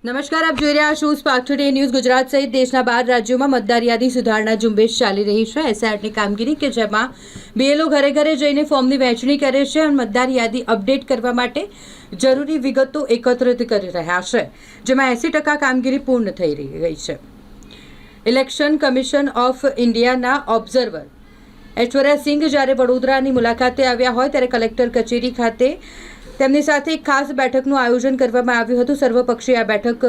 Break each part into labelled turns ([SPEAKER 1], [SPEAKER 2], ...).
[SPEAKER 1] નમસ્કાર, આપ જોઈ રહ્યા છો સ્પાર્ક ટુડે ન્યૂઝ. ગુજરાત સહિત દેશના 12 રાજ્યોમાં મતદાર યાદી સુધારણા ઝુંબેશ ચાલી રહી છે. એસઆઈઆરની કામગીરી કે જેમાં બીએલઓ ઘરે ઘરે જઈને ફોર્મની વહેંચણી કરે છે અને મતદાર યાદી અપડેટ કરવા માટે જરૂરી વિગતો એકત્રિત કરી રહ્યા છે, જેમાં 80% કામગીરી પૂર્ણ થઈ ગઈ છે. ઇલેક્શન કમિશન ઓફ ઇન્ડિયાના ઓબ્ઝર્વર ઐશ્વર્યા સિંઘ જ્યારે વડોદરાની મુલાકાતે આવ્યા હોય ત્યારે કલેક્ટર કચેરી ખાતે તેમની સાથે એક ખાસ બેઠકનું આયોજન કરવામાં આવ્યું હતું. સર્વપક્ષીય આ બેઠક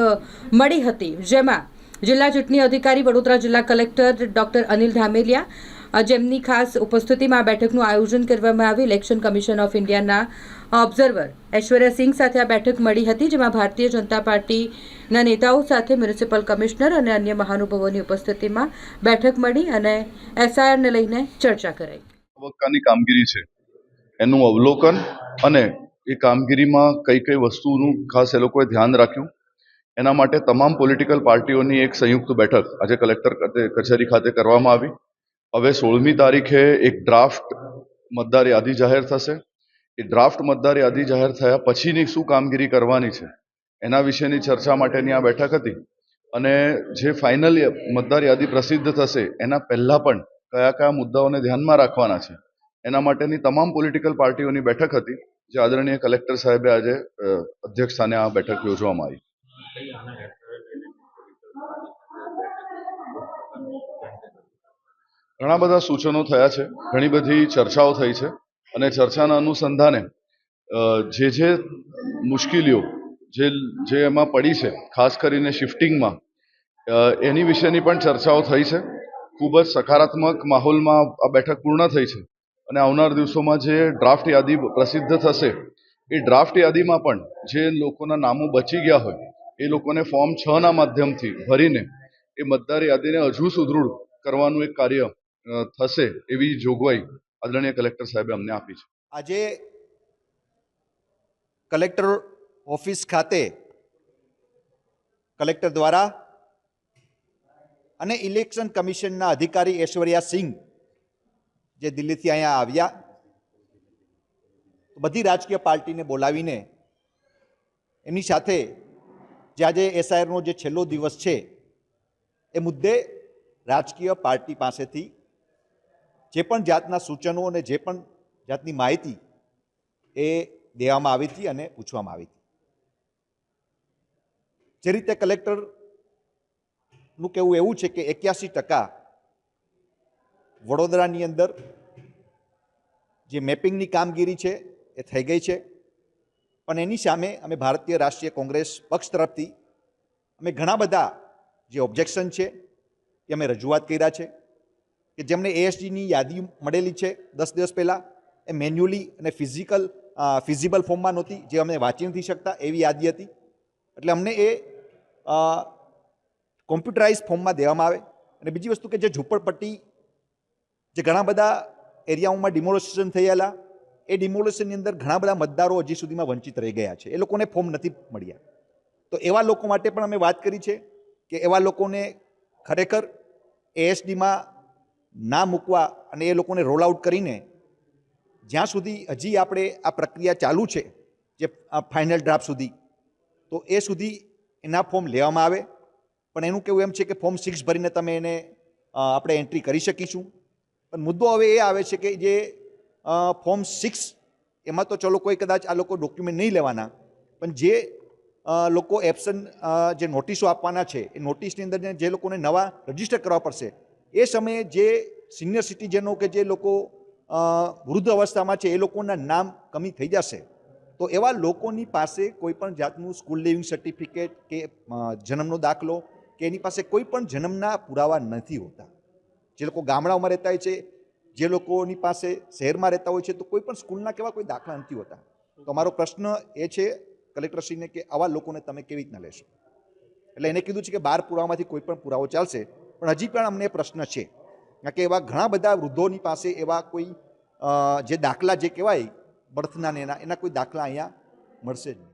[SPEAKER 1] મળી હતી, જેમાં જિલ્લા ચૂંટણી અધિકારી વડોદરા, જિલ્લા કલેક્ટર ડોક્ટર અનિલ ધામેલિયા જેમની ખાસ ઉપસ્થિતિમાં આ બેઠકનું આયોજન કરવામાં આવ્યું. ઇલેક્શન કમિશન ઓફ ઇન્ડિયાના ઓબ્ઝર્વર ઐશ્વર્યા સિંઘ સાથે આ બેઠક મળી હતી, જેમાં ભારતીય જનતા પાર્ટીના નેતાઓ સાથે મ્યુનિસિપલ કમિશનર અને અન્ય મહાનુભાવોની ઉપસ્થિતિમાં બેઠક મળી અને એસઆઈઆરને લઈને ચર્ચા કરાઈ.
[SPEAKER 2] તબક્કાની કામગીરી છે એનું અવલોકન અને એ કામગીરીમાં કઈ કઈ વસ્તુનું ખાસ એ લોકોએ ધ્યાન રાખ્યું, એના માટે તમામ પોલિટિકલ પાર્ટીઓની એક સંયુક્ત બેઠક આજે કલેક્ટર કચેરી ખાતે કરવામાં આવી. હવે 16મી તારીખે એક ડ્રાફ્ટ મતદાર યાદી જાહેર થશે. એ ડ્રાફ્ટ મતદાર યાદી જાહેર થયા પછીની શું કામગીરી કરવાની છે એના વિશેની ચર્ચા માટેની આ બેઠક હતી. અને જે ફાઇનલ મતદાર યાદી પ્રસિદ્ધ થશે એના પહેલા પણ કયા કયા મુદ્દાઓને ધ્યાનમાં રાખવાના છે એના માટેની તમામ પોલિટિકલ પાર્ટીઓની બેઠક હતી, જે આદરણીય કલેક્ટર સાહેબે આજે અધ્યક્ષ સ્થાને આ બેઠક યોજવામાં આવી. ઘણા બધા સૂચનો થયા છે, ઘણી બધી ચર્ચાઓ થઈ છે અને ચર્ચાના અનુસંધાને જે મુશ્કેલીઓ જે એમાં પડી છે, ખાસ કરીને શિફ્ટિંગમાં, એની વિશેની પણ ચર્ચાઓ થઈ છે. ખૂબ જ સકારાત્મક માહોલમાં આ બેઠક પૂર્ણ થઈ છે અને આવનાર દિવસોમાં જે ડ્રાફ્ટ યાદી પ્રસિદ્ધ થશે એ ડ્રાફ્ટ યાદીમાં પણ જે લોકોના નામો બચી ગયા હોય એ લોકોને ફોર્મ 6ના માધ્યમથી ભરીને એ મતદાર યાદીને હજુ સુદૃઢ કરવાનું એક કાર્ય થશે એવી જોગવાઈ આદરણીય કલેક્ટર સાહેબે અમને આપી છે.
[SPEAKER 3] આજે કલેક્ટર ઓફિસ ખાતે કલેક્ટર દ્વારા અને ઇલેક્શન કમિશનના અધિકારી ઐશ્વર્યા સિંઘ જે દિલ્હીથી અહીંયા આવ્યા, બધી રાજકીય પાર્ટીને બોલાવીને એની સાથે જે આજે એસઆઈઆરનો જે છેલ્લો દિવસ છે એ મુદ્દે રાજકીય પાર્ટી પાસેથી જે પણ જાતના સૂચનો અને જે પણ જાતની માહિતી એ દેવામાં આવી હતી અને પૂછવામાં આવી હતી. જે રીતે કલેક્ટરનું કહેવું એવું છે કે 81% વડોદરાની અંદર જે મેપિંગની કામગીરી છે એ થઈ ગઈ છે. પણ એની સામે અમે ભારતીય રાષ્ટ્રીય કોંગ્રેસ પક્ષ તરફથી અમે ઘણા બધા જે ઓબ્જેક્શન છે એ અમે રજૂઆત કર્યા છે કે જેમને એએસડીની યાદી મળેલી છે 10 દિવસ પહેલાં, એ મેન્યુઅલી અને ફિઝિબલ ફોર્મમાં નહોતી, જે અમે વાંચી નથી શકતા એવી યાદી હતી. એટલે અમને એ કોમ્પ્યુટરાઇઝ ફોર્મમાં દેવામાં આવે. અને બીજી વસ્તુ કે જે ઝૂંપડપટ્ટી જે ઘણા બધા એરિયાઓમાં ડિમોલેશન થયેલા, એ ડિમોલેશનની અંદર ઘણા બધા મતદારો હજી સુધીમાં વંચિત રહી ગયા છે, એ લોકોને ફોર્મ નથી મળ્યા. તો એવા લોકો માટે પણ અમે વાત કરી છે કે એવા લોકોને ખરેખર એએસડીમાં ના મૂકવા અને એ લોકોને રોલ આઉટ કરીને જ્યાં સુધી હજી આપણે આ પ્રક્રિયા ચાલુ છે જે ફાઇનલ ડ્રાફ્ટ સુધી, તો એ સુધી એના ફોર્મ લેવામાં આવે. પણ એનું કહેવું એમ છે કે ફોર્મ 6 ભરીને તમે એને આપણે એન્ટ્રી કરી શકીશું. પણ મુદ્દો હવે એ આવે છે કે જે ફોર્મ 6 એમાં તો ચલો કોઈ કદાચ આ લોકો ડોક્યુમેન્ટ નહીં લેવાના, પણ જે લોકો એબ્સન જે નોટિસો આપવાના છે એ નોટિસની અંદર જે લોકોને નવા રજીસ્ટર કરવા પડશે, એ સમયે જે સિનિયર સિટીઝનો કે જે લોકો વૃદ્ધ અવસ્થામાં છે એ લોકોના નામ કમી થઈ જશે. તો એવા લોકોની પાસે કોઈ પણ જાતનું સ્કૂલ લિવિંગ સર્ટિફિકેટ કે જન્મનો દાખલો કે એની પાસે કોઈ પણ જન્મના પુરાવા નથી હોતા. જે લોકો ગામડાઓમાં રહેતા હોય છે, જે લોકોની પાસે શહેરમાં રહેતા હોય છે, તો કોઈ પણ સ્કૂલના કેવા કોઈ દાખલા નથી હોતા. તો અમારો પ્રશ્ન એ છે કલેક્ટરશ્રીને કે આવા લોકોને તમે કેવી રીતના લેશો. એટલે એને કીધું છે કે 12 પુરાવામાંથી કોઈ પણ પુરાવો ચાલશે, પણ હજી પણ અમને પ્રશ્ન છે કારણ કે એવા ઘણા બધા વૃદ્ધોની પાસે એવા કોઈ જે દાખલા જે કહેવાય બર્થના એના કોઈ દાખલા અહીંયા મળશે જ નહીં.